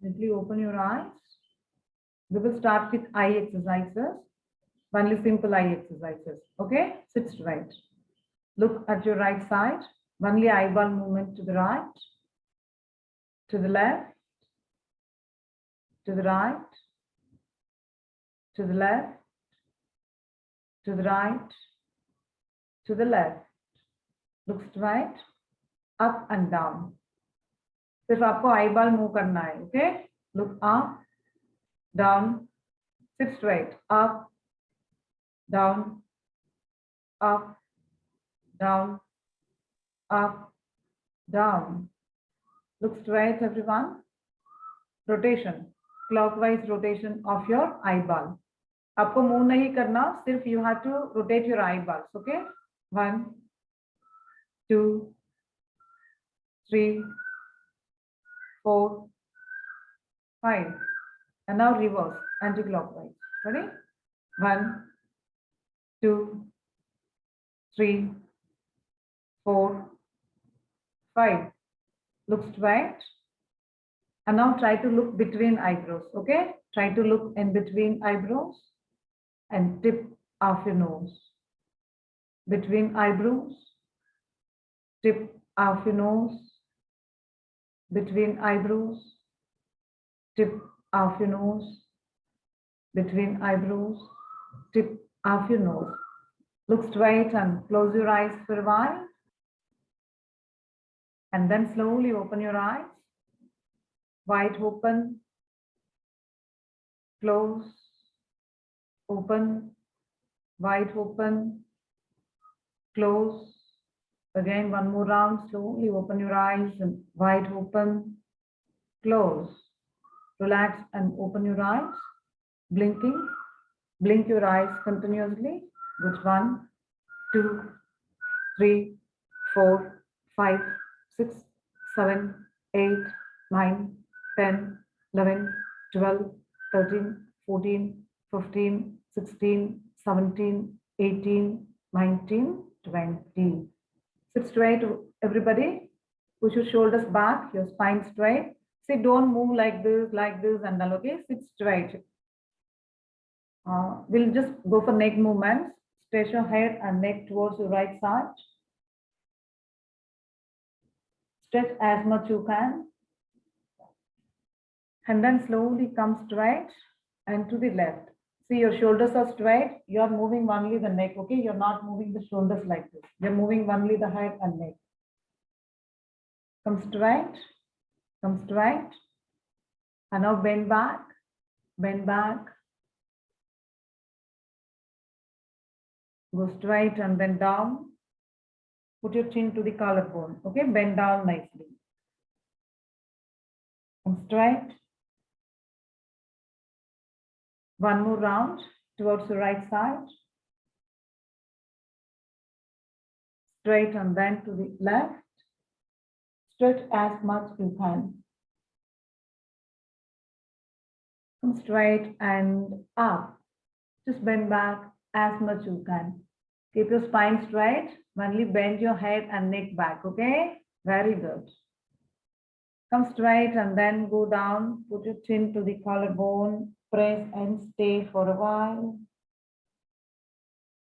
Gently open your eyes. We will start with eye exercises. Only simple eye exercises. Okay? Sit straight. Look at your right side. Only eyeball movement to the right, to the left, to the right, to the left, to the right, to the left. Look straight, up and down. सिर्फ आपको eyeball move करना है. Okay? Look up, down, sit straight, up, down, up, down, up, down. Look straight, everyone. Rotation, clockwise rotation of your eyeball. आपको move नहीं करना, सिर्फ you have to rotate your eyeballs. Okay? 1, 2, 3, 4, 5. And now reverse, anti-clockwise. Ready? 1, 2, 3, 4, 5. Look straight. And now try to look between eyebrows. Okay? Try to look in between eyebrows and tip of your nose. Between eyebrows, tip of your nose. Between eyebrows, tip of your nose. Between eyebrows, tip of your nose. Look straight and close your eyes for a while. And then slowly open your eyes. Wide open, close, open, wide open, close. Again, one more round. Slowly open your eyes and wide open, close. Relax and open your eyes. Blinking. Blink your eyes continuously. Good. 1, 2, 3, 4, 5, 6, 7, 8, 9, 10, 11, 12, 13, 14, 15, 16, 17, 18, 19, 20. Sit straight, everybody. Push your shoulders back, your spine straight. See, don't move like this, and then, okay? Sit straight. We'll just go for neck movements. Stretch your head and neck towards your right side. Stretch as much you can. And then slowly come straight and to the left. See, your shoulders are straight. You're moving only the neck, okay? You're not moving the shoulders like this. You're moving only the head and neck. Come straight, come straight. And now bend back, bend back. Go straight and bend down. Put your chin to the collarbone, okay? Bend down nicely. Come straight. One more round towards the right side. Straight and then to the left. Stretch as much you can. Come straight and up. Just bend back as much you can. Keep your spine straight. Only bend your head and neck back, okay? Very good. Come straight and then go down. Put your chin to the collarbone. Press and stay for a while.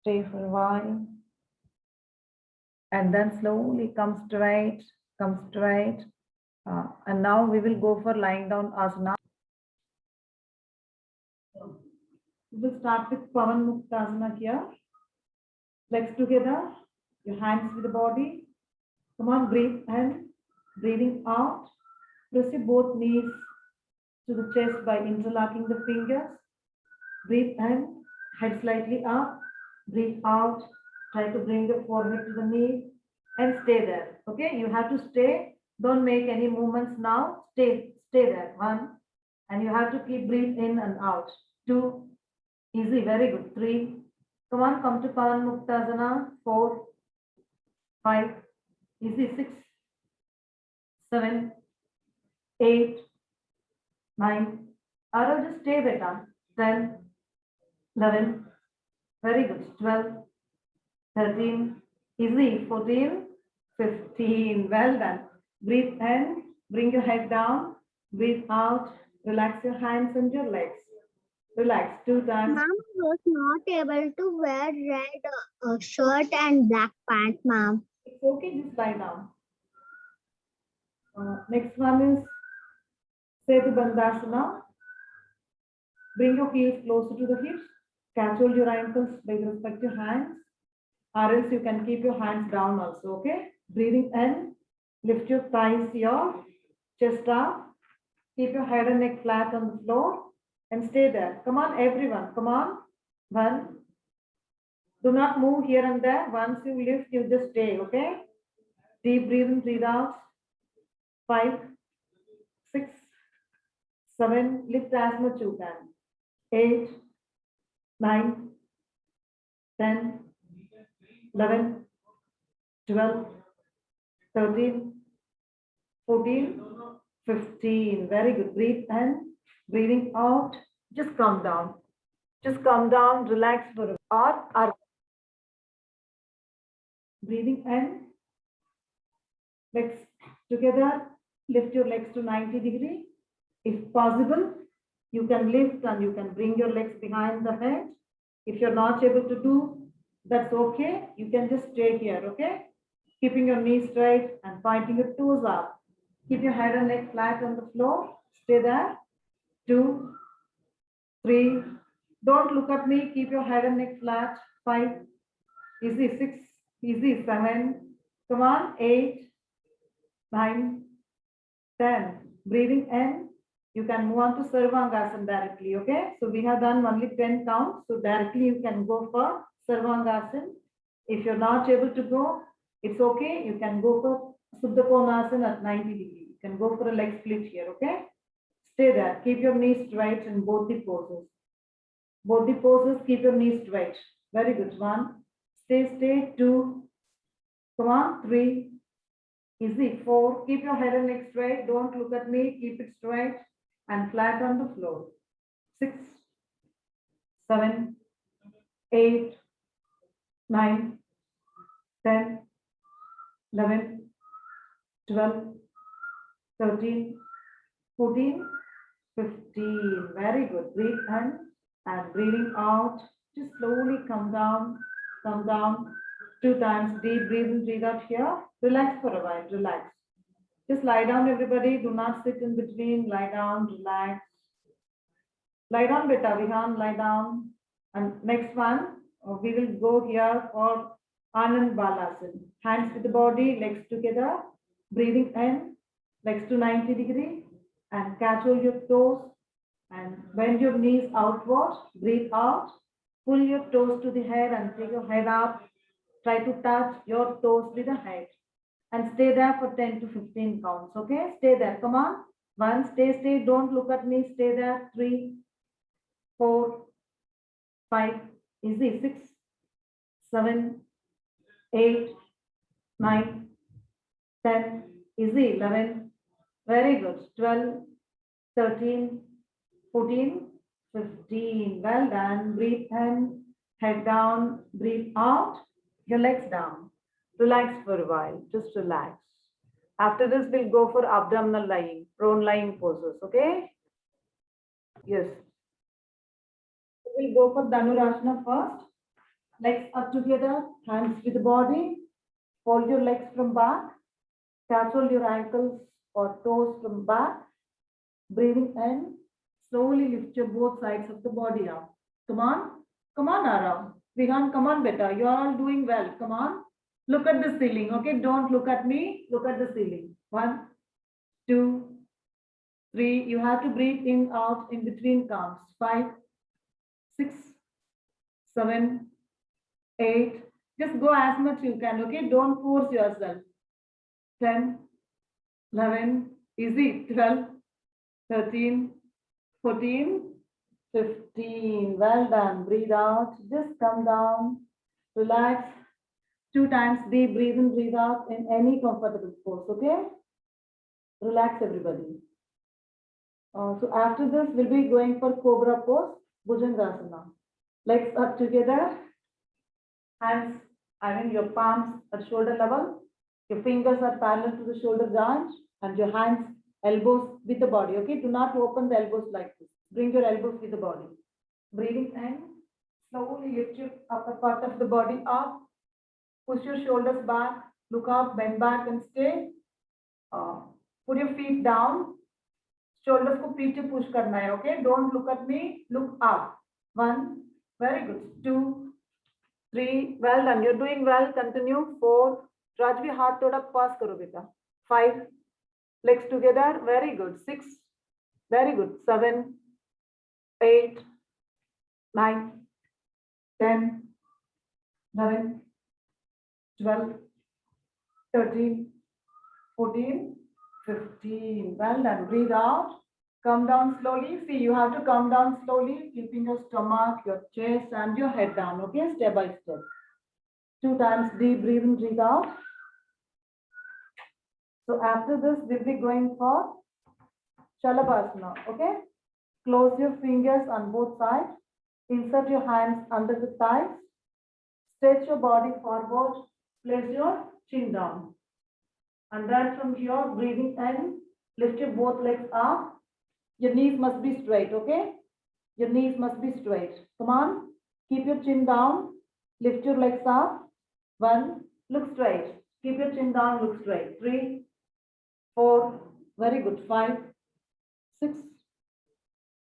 Stay for a while. And then slowly come straight, come straight. And now we will go for lying down asana. We will start with Pavan Muktasana here. Legs together, your hands with the body. Come on, breathe in, breathing out. Press your both knees to the chest by interlocking the fingers. Breathe in, head slightly up. Breathe out. Try to bring the forehead to the knee and stay there. Okay, you have to stay. Don't make any movements now. Stay there. 1, and you have to keep breathe in and out. 2, easy, very good. 3, come on, come to Pavan Muktasana. 4, 5, easy. 6, 7, 8, 9. Arav, just stay beta. 10, 11, very good. 12, 13, easy. 14, 15, well done. Breathe in, bring your head down. Breathe out, Relax your hands and your legs. Relax 2 times. Mom was not able to wear red shirt and black pants, ma'am. It's okay, just lie down. Next one is Setu Bandhasana. Bring your heels closer to the hips. Catch hold your ankles by the respective hands. Or else you can keep your hands down also, okay? Breathing in, lift your thighs here, chest up. Keep your head and neck flat on the floor and stay there. Come on, everyone, come on. One. Do not move here and there. Once you lift, you just stay, okay? Deep breathe in, breathe out. 5, 6, 7, lift as much you can. 8, 9, 10, 11, 12, 13, 14, 15. Very good. Breathe in, breathing out. Just calm down. Just calm down, relax for a or breathing in. Legs together. Lift your legs to 90 degree. If possible, you can lift and you can bring your legs behind the head. If you're not able to do, that's okay. You can just stay here, okay? Keeping your knees straight and pointing your toes up. Keep your head and neck flat on the floor. Stay there. 2, 3. Don't look at me. Keep your head and neck flat. 5. Easy. 6. Easy. 7. Come on. 8, 9, 10. Breathing in. You can move on to Sarvangasana directly, okay? So we have done only 10 counts. So directly you can go for Sarvangasana. If you're not able to go, it's okay. You can go for Suddha Konasana at 90 degree. You can go for a leg split here, okay? Stay there. Keep your knees straight in both the poses. Both the poses, keep your knees straight. Very good. 1. Stay. 2. Come on. 3. Easy. 4. Keep your head and neck straight. Don't look at me. Keep it straight and flat on the floor. 6, 7, 8, 9, 10, 11, 12, 13, 14, 15. Very good. Breathe in and breathing out. Just slowly come down, 2 times. Deep breathe in, breathe out here. Relax for a while. Relax. Just lie down, everybody. Do not sit in between. Lie down, relax. Lie down, beta, Vihan, lie down. And next one, we will go here for Anand Balasana. Hands to the body, legs together. Breathing in, legs to 90 degree. And catch all your toes. And bend your knees outward. Breathe out. Pull your toes to the head and take your head up. Try to touch your toes with the head. And stay there for 10 to 15 counts, okay? Stay there, come on. 1, stay, don't look at me, stay there. 3, 4, 5, easy. 6, 7, 8, 9, 10, easy. 11, very good. 12, 13, 14, 15. Well done. Breathe in, head down, breathe out, your legs down. Relax for a while, just relax. After this, we'll go for abdominal lying, prone lying poses, okay? Yes. We'll go for Dhanurasana first. Legs up together, hands with the body. Hold your legs from back. Catch hold your ankles or toes from back. Breathing in. Slowly lift your both sides of the body up. Come on, Ara. Vihan, come on, beta. You are all doing well. Come on. Look at the ceiling, okay? Don't look at me. Look at the ceiling. 1, 2, 3. You have to breathe in, out in between counts. 5, 6, 7, 8. Just go as much you can, okay? Don't force yourself. 10, 11, easy. 12, 13, 14, 15. Well done. Breathe out. Just come down. Relax. 2 times deep breathe in, breathe out in any comfortable pose, okay? Relax, everybody. So after this, we'll be going for Cobra pose, Bhujangasana. Legs up together, hands, your palms at shoulder level. Your fingers are parallel to the shoulder joint and your hands Elbows with the body, okay? Do not open the elbows like this. Bring your elbows with the body. Breathing in, slowly lift your upper part of the body up. Push your shoulders back, look up, bend back and stay. Put your feet down. Shoulders को पीछे push करना है, okay? Don't look at me, look up. 1, very good. 2, 3, well done. You're doing well. Continue. 4, Rajvi हाथ थोड़ा pass करो बेटा. 5, legs together. Very good. 6, very good. 7, 8, 9, 10, 11, 12, 13, 14, 15. Well done. Breathe out. Come down slowly. See, you have to come down slowly, keeping your stomach, your chest, and your head down. Okay, step by step. 2 times deep breathing, breathe out. So after this, we'll be going for Shalabhasana. Okay, close your fingers on both sides. Insert your hands under the thighs. Stretch your body forward. Place your chin down. And then from here, breathing in, lift your both legs up. Your knees must be straight, okay? Your knees must be straight. Come on, keep your chin down. Lift your legs up. 1, look straight. Keep your chin down, look straight. 3, 4, very good. 5, 6,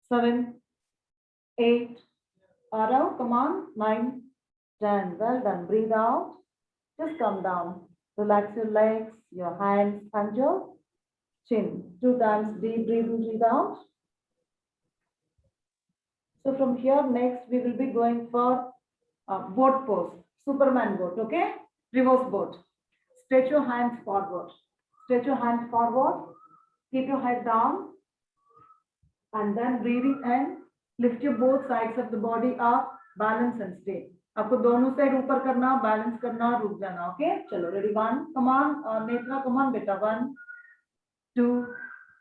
7, 8, Arav, come on. 9, 10, well done. Breathe out. Just come down. Relax your legs, your hands, and your chin. 2 times deep breathing, breathe out. So from here, next we will be going for boat pose, Superman boat, okay? Reverse boat. Stretch your hands forward. Stretch your hands forward. Keep your head down. And then breathing in, lift your both sides of the body up, balance and stay. आपको दोनों side ऊपर करना, balance करना, रुक जाना, okay? चलो, ready 1, come on, Netra come on बेटा, 1, 2,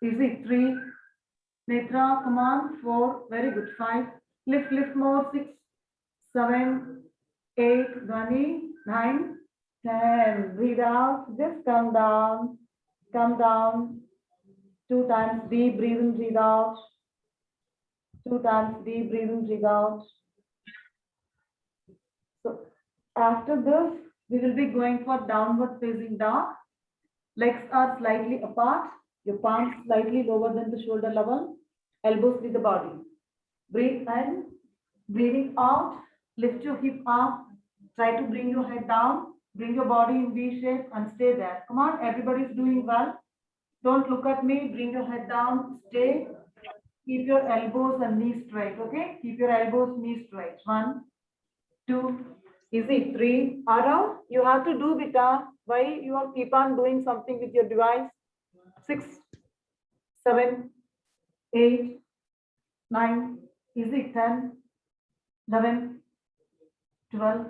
easy, 3, Netra come on, 4, very good, 5, lift more, 6, 7, 8, Gani, 9, 10, breathe out, just come down, 2 times deep breathing, breathe out, 2 times deep breathing, breathe out. So after this, we will be going for downward facing dog. Legs are slightly apart, your palms slightly lower than the shoulder level, elbows with the body. Breathe in, breathing out, lift your hip up, try to bring your head down, bring your body in V shape and stay there. Come on, everybody's doing well. Don't look at me, bring your head down, stay. Keep your elbows and knees straight, okay? Keep your elbows, knees straight. 1, 2, easy, 3, Arav, you have to do beta. Why you are keep on doing something with your device? 6, 7, 8, 9, easy, 10, 11, 12,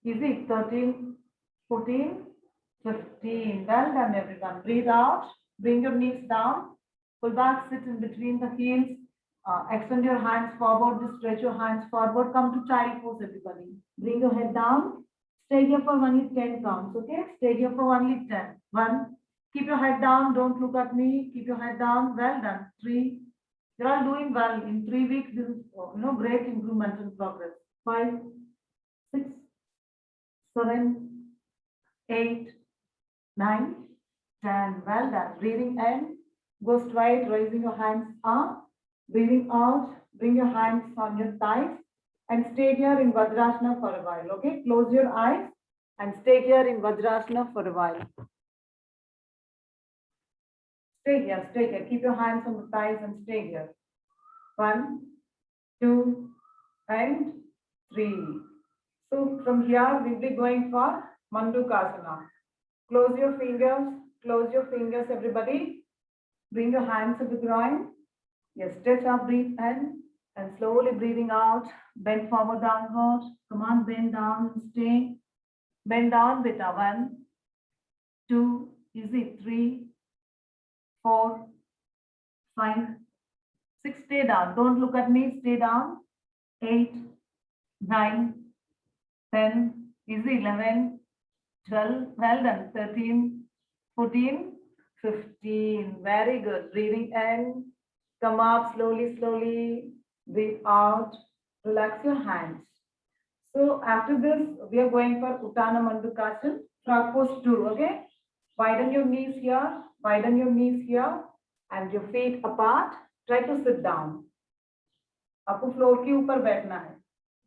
easy, 13, 14, 15. Well done, everyone. Breathe out, bring your knees down, pull back, sit in between the heels. Extend your hands forward, just stretch your hands forward, come to child pose, everybody. Bring your head down, stay here for only 10 counts, okay? Stay here for only 10. 1, keep your head down, don't look at me, keep your head down, well done. 3, you're all doing well. In 3 weeks, this is great improvement and progress. 5, 6, 7, 8, 9, 10, well done. Breathing in, go straight, raising your hands up. Breathing out, bring your hands on your thighs and stay here in Vajrasana for a while, okay? Close your eyes and stay here in Vajrasana for a while. Stay here, stay here. Keep your hands on the thighs and stay here. 1, 2, and 3. So from here, we'll be going for Mandukasana. Close your fingers, everybody. Bring your hands to the groin. Yes, stretch up, breathe in, and slowly breathing out. Bend forward, downward. Come on, bend down and stay. Bend down, beta. 1, 2, easy. 3, 4, 5, 6. Stay down. Don't look at me. Stay down. 8, 9, 10, easy. 11, 12. Well done. 13, 14, 15. Very good. Breathing in. Come up slowly, slowly. Breathe out. Relax your hands. So after this, we are going for Uttana Mandukasana, frog pose 2, okay? Widen your knees here, widen your knees here, and your feet apart. Try to sit down. आपको floor के ऊपर बैठना है.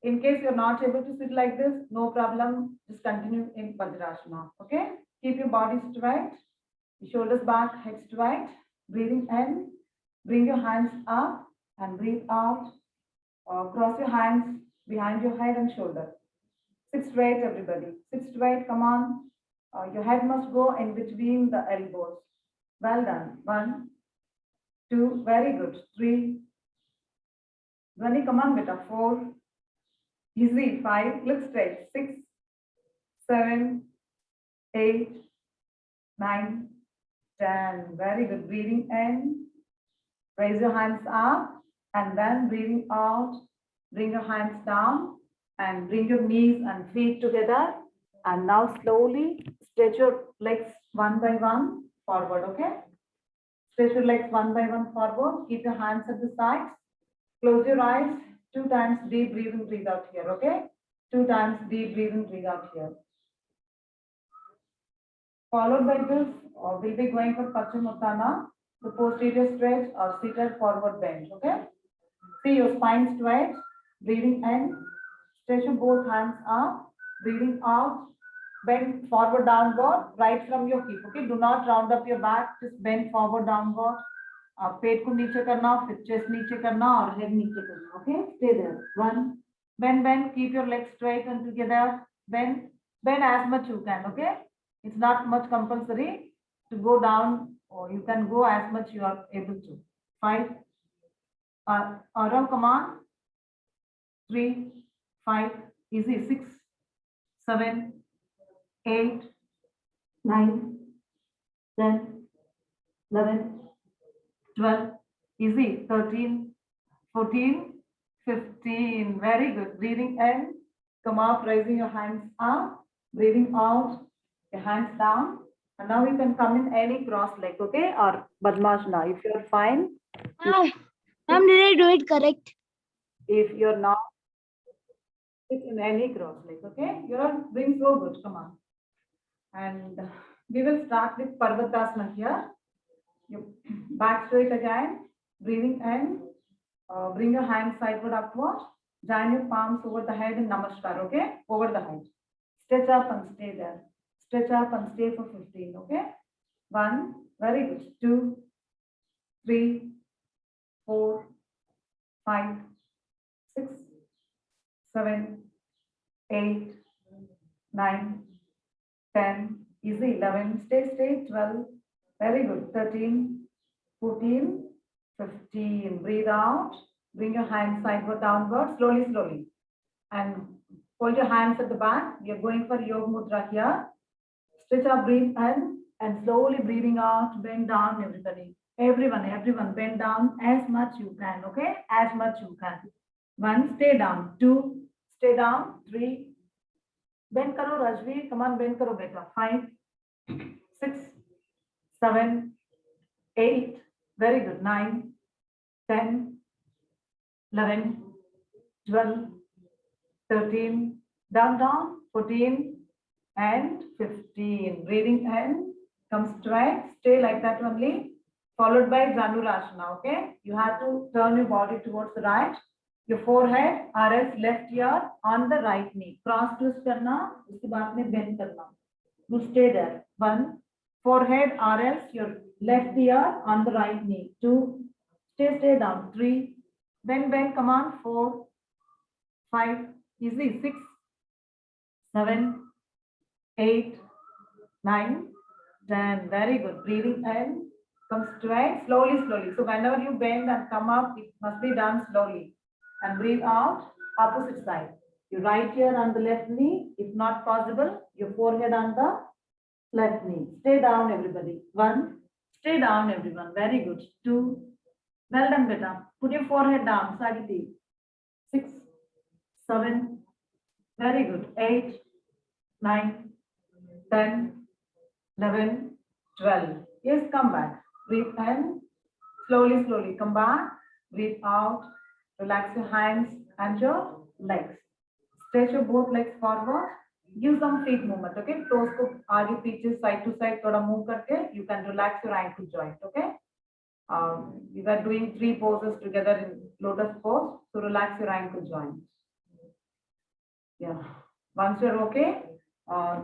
In case you're not able to sit like this, no problem. Just continue in Vajrasana, okay? Keep your body straight, your shoulders back, head straight. Breathing in, bring your hands up and breathe out. Cross your hands behind your head and shoulder. Sit straight, everybody. Sit straight, come on. Your head must go in between the elbows. Well done. 1, 2, very good. 3. Dhwani, come on, beta. 4. Easy. 5. Look straight. 6, 7, 8, 9, 10. Very good. Breathing in. Raise your hands up and then breathing out. Bring your hands down and bring your knees and feet together. And now slowly stretch your legs one by one forward, okay? Stretch your legs one by one forward. Keep your hands at the sides. Close your eyes. 2 times deep breathe in, breathe out here, okay? 2 times deep breathe in, breathe out here. Followed by this, we'll be going for Paschimottanasana, the posterior stretch or seated forward bend, okay? See your spine straight, breathing in, stretch your both hands up, breathing out, bend forward downward, right from your hip, okay? Do not round up your back, just bend forward downward. पेट को नीचे करना, फिर chest नीचे करना और head नीचे करना, okay? Stay there. 1, bend, keep your legs straight and together. Bend as much you can, okay? It's not much compulsory to go down, or you can go as much you are able to. 5. Aram, come on. 3, 5, easy. 6, 7, 8, 9, 10, 11, 12, easy. 13, 14, 15. Very good. Breathing in, come up, raising your hands up, breathing out, your hands down. And now you can come in any cross leg, okay? Or Padmasana. If you're fine. Ma'am, did I do it correct? If you're not, sit in any cross leg, okay? You're doing so good. Come on. And we will start with Parvatasana here. You back straight again. Breathing in. Bring your hands sideward upward. Join your palms over the head in Namaskar, okay? Over the head. Stretch up and stay there. Stretch up and stay for 15, okay? 1, very good. 2, 3, 4, 5, 6, 7, 8, 9, 10, easy. 11, stay. 12, very good. 13, 14, 15. Breathe out. Bring your hands sideward, downward, slowly. And hold your hands at the back. We are going for Yoga Mudra here. Stretch up, breathe in, and slowly breathing out. Bend down, everybody. Everyone, bend down as much you can, okay? As much you can. 1, stay down. 2, stay down. 3, bend karo, Rajvi. Come on, bend karo, beta. 5, 6, 7, 8, very good. 9, 10, 11, 12, 13, down, 14, and 15. Breathing in, come straight, stay like that only, followed by Dhanurasana, okay? You have to turn your body towards the right. Your forehead, RS left ear on the right knee. Cross twist करना, उसके बाद में bend करना. You stay there. 1, forehead, RS, your left ear on the right knee. 2, stay down. 3, bend, come on. 4, 5, easy. 6, 7, 8, 9, 10. Very good. Breathing in, come straight, slowly. So whenever you bend and come up, it must be done slowly. And breathe out, opposite side. Your right ear on the left knee. If not possible, your forehead on the left knee. Stay down, everybody. 1, stay down, everyone. Very good. 2, well done, beta. Put your forehead down, Sagiti. 6, 7, very good. 8, 9, 10, 11, 12. Yes, come back. Breathe in. Slowly, slowly come back. Breathe out. Relax your hands and your legs. Stretch your both legs forward. Give some feet movement. Okay. Toes को आगे पीछे side to side थोड़ा move करके you can relax your ankle joint. Okay. We were doing 3 poses together in lotus pose. So relax your ankle joint. Yeah. Once you're okay,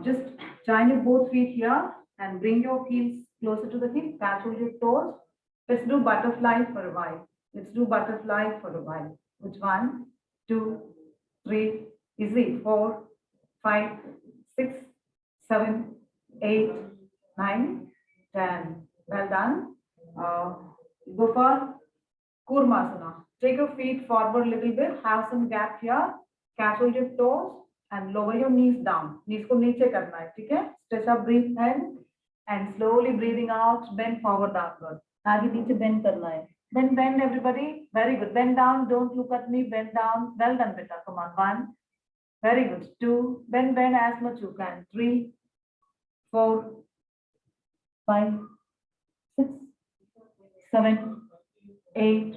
just join your both feet here and bring your heels closer to the hip. Catch hold your toes. Let's do butterfly for a while. Let's do butterfly for a while. Which 1, 2, 3, easy. 4, 5, 6, 7, 8, 9, 10. Well done. Go for Kurmasana. Take your feet forward a little bit. Have some gap here. Catch hold your toes and lower your knees down. Knees को नीचे करना है, ठीक है? Stretch up, breathe in and slowly breathing out. Bend forward, downward. आगे नीचे bend करना है. Bend, bend, everybody. Very good. Bend down. Don't look at me. Bend down. Well done, beta. Come on. 1. Very good. 2. Bend, bend as much you can. 3, 4, 5, 6, 7, 8,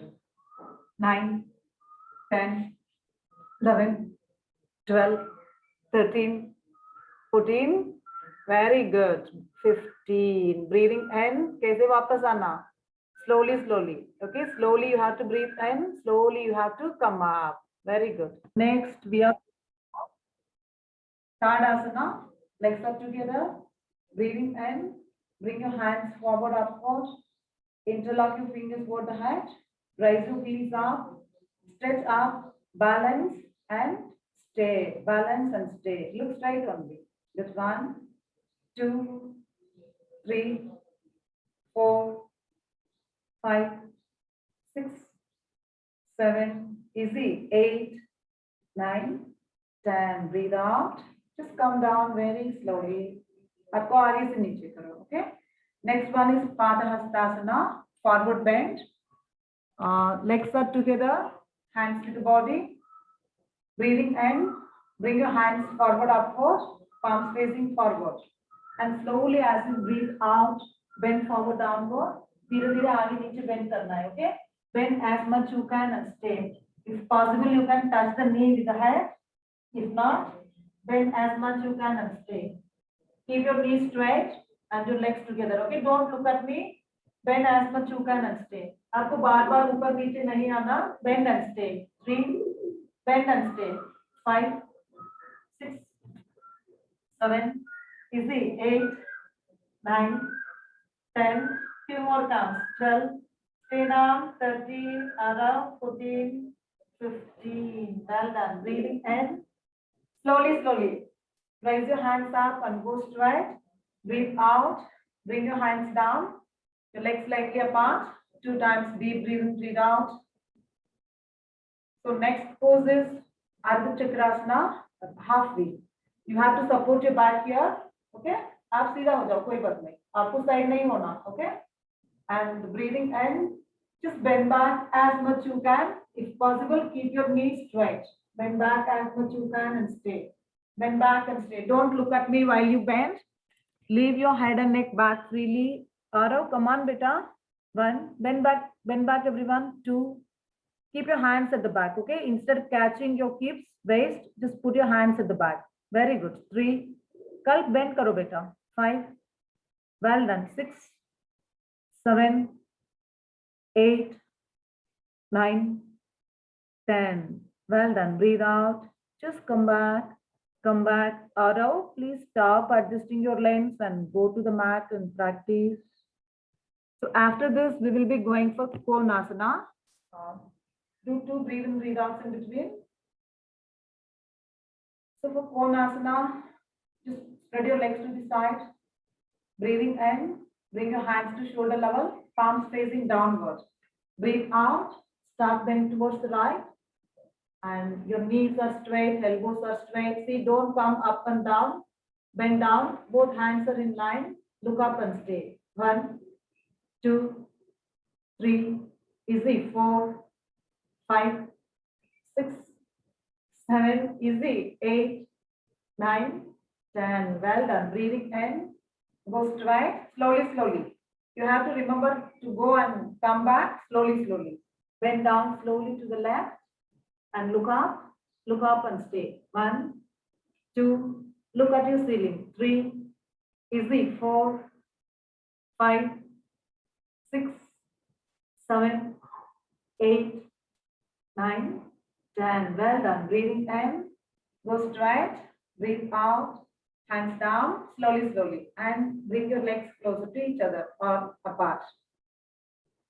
9, 10, 11, 12, 13, 14. Very good. 15. Breathing in. कैसे वापस आना? Slowly, slowly. Okay, slowly you have to breathe in. Slowly you have to come up. Very good. Next, we are Tadasana. Legs up together. Breathing in. Bring your hands forward, upward. Interlock your fingers toward the head. Raise your heels up. Stretch up. Balance and stay. Balance and stay. Look straight only. Just 1, 2, 3, 4, 5, 6, 7, easy. 8, 9, 10. Breathe out. Just come down very slowly. आपको आगे से नीचे करो. Okay. Next one is Padahastasana. Forward bend. Legs are together. Hands to the body. Breathing in. Bring your hands forward, upward. Palms facing forward. And slowly as you breathe out, bend forward, downward. धीरे-धीरे आगे नीचे bend करना है. Okay. Bend as much you can and stay. If possible, you can touch the knee with the head. If not, bend as much you can and stay. Keep your knees straight and your legs together. Okay. Don't look at me. Bend as much you can and stay. आपको बार-बार ऊपर नीचे नहीं आना. Bend and stay. 3. Bend and stay. 5, 6, 7. Easy. 8, 9, 10. Few more counts. 12. Stay down. 13. Around 14. 15. Well done. Breathing in. Slowly, slowly. Raise your hands up and go straight. Breathe out. Bring your hands down. Your legs slightly apart. 2 times. Deep breathe in, breathe out. So next pose is Ardha Chakrasana, halfway. You have to support your back here. Okay. आप सीधा हो जाओ, कोई बात नहीं. आपको side नहीं होना. Okay. And breathing in. Just bend back as much you can. If possible, keep your knees straight. Bend back as much you can and stay. Bend back and stay. Don't look at me while you bend. Leave your head and neck back freely. Arav, come on, beta. 1. Bend back, everyone. 2. Keep your hands at the back, okay? Instead of catching your hips, waist, just put your hands at the back. Very good. 3. Kalp bend karo, beta. 5. Well done. 6, 7, 8, 9, 10. Well done. Breathe out. Just come back. Come back. Arav, please stop adjusting your lengths and go to the mat and practice. So after this, we will be going for Konasana. Do 2 breathe in, breathe outs in between. So for Konasana, just spread your legs to the side. Breathing in, bring your hands to shoulder level, palms facing downward. Breathe out, start bend towards the right. And your knees are straight, elbows are straight. See, don't come up and down. Bend down, both hands are in line. Look up and stay. 1, 2, 3, easy. 4, 5, 6, 7, easy. 8, 9, 10. Well done. Breathing in. Go straight. Slowly, slowly. You have to remember to go and come back slowly, slowly. Bend down slowly to the left and look up and stay. 1, 2, look at your ceiling. 3, easy. 4, 5, 6, 7, 8, 9, 10. Well done. Breathing in, go straight, breathe out, hands down, slowly, slowly, and bring your legs closer to each other or apart.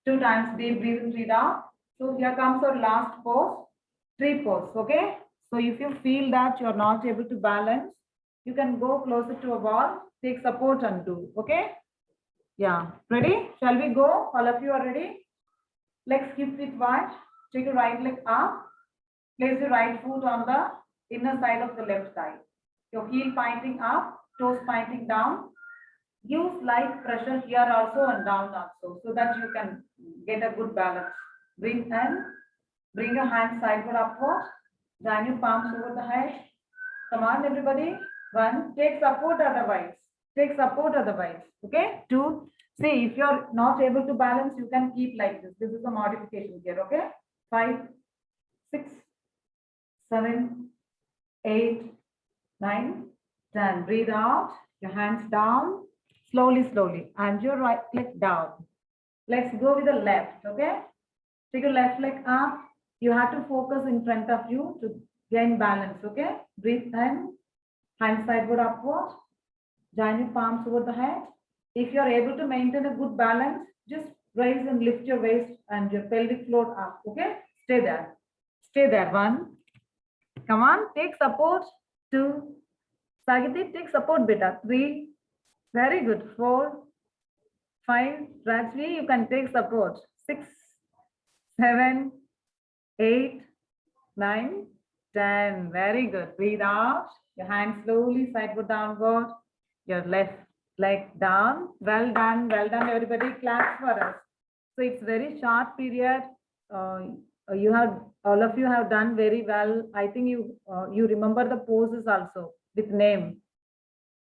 2 times deep breath, breathe out. So here comes our last pose, tree pose, okay? So if you feel that you're not able to balance, you can go closer to a wall, take support and do, okay? Yeah, ready? Shall we go? All of you are ready? Legs keep it wide, take your right leg up, place your right foot on the inner side of the left thigh. Your heel pointing up, toes pointing down. Give slight pressure here also and down also, so that you can get a good balance. Breathe in, bring your hands sideward upward, join your palms over the head. Come on, everybody. 1, take support otherwise. Take support otherwise. Okay. 2, see if you're not able to balance, you can keep like this. This is a modification here. Okay. 5, 6, 7, 8, 9, 10. Breathe out. Your hands down. Slowly, slowly. And your right leg down. Let's go with the left. Okay. Take your left leg up. You have to focus in front of you to gain balance. Okay. Breathe in. Hand sideward upward. Join your palms over the head. If you are able to maintain a good balance, just raise and lift your waist and your pelvic floor up. Okay. Stay there. Stay there. 1. Come on. Take support. 2. Sagiti, take support, beta. 3. Very good. 4, 5. Rajvi, you can take support. 6, 7, 8, 9, 10. Very good. Breathe out. Your hands slowly sideward downward. Your left leg down. Well done. Well done, everybody. Clap for us. So it's very short period. You have, all of you have done very well. I think you remember the poses also with name.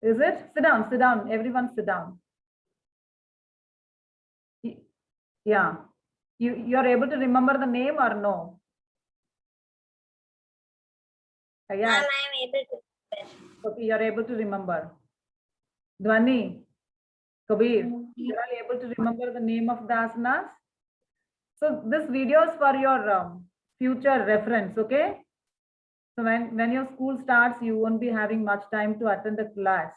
Is it? Sit down, sit down. Everyone sit down. Yeah. You're able to remember the name or no? Yeah. Ma'am, I'm able to. Okay, you're able to remember. Dhwani, Kabir, you are able to remember the name of the asanas? So this video is for your future reference, okay? So when your school starts, you won't be having much time to attend the class.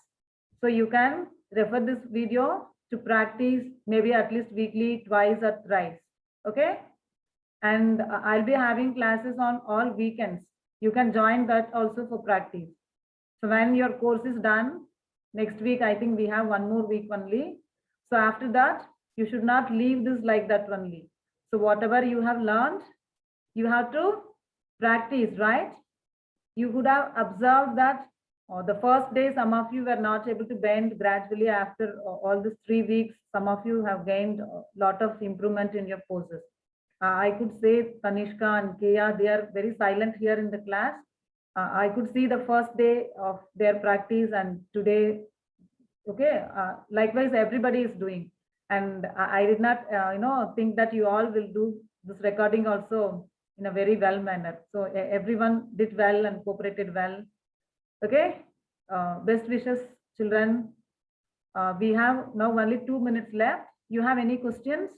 So you can refer this video to practice maybe at least weekly, twice or thrice, okay? And I'll be having classes on all weekends. You can join that also for practice. So when your course is done, next week, I think we have 1 more week only. So after that, you should not leave this like that only. So whatever you have learned, you have to practice, right? You would have observed that the first day, some of you were not able to bend. Gradually after all these 3 weeks, some of you have gained a lot of improvement in your poses. I could say Tanishka and Kea, they are very silent here in the class. I could see the first day of their practice and today, okay, likewise everybody is doing. And I did not, think that you all will do this recording also in a very well manner. So everyone did well and cooperated well. Okay, best wishes, children. We have now only 2 minutes left. You have any questions?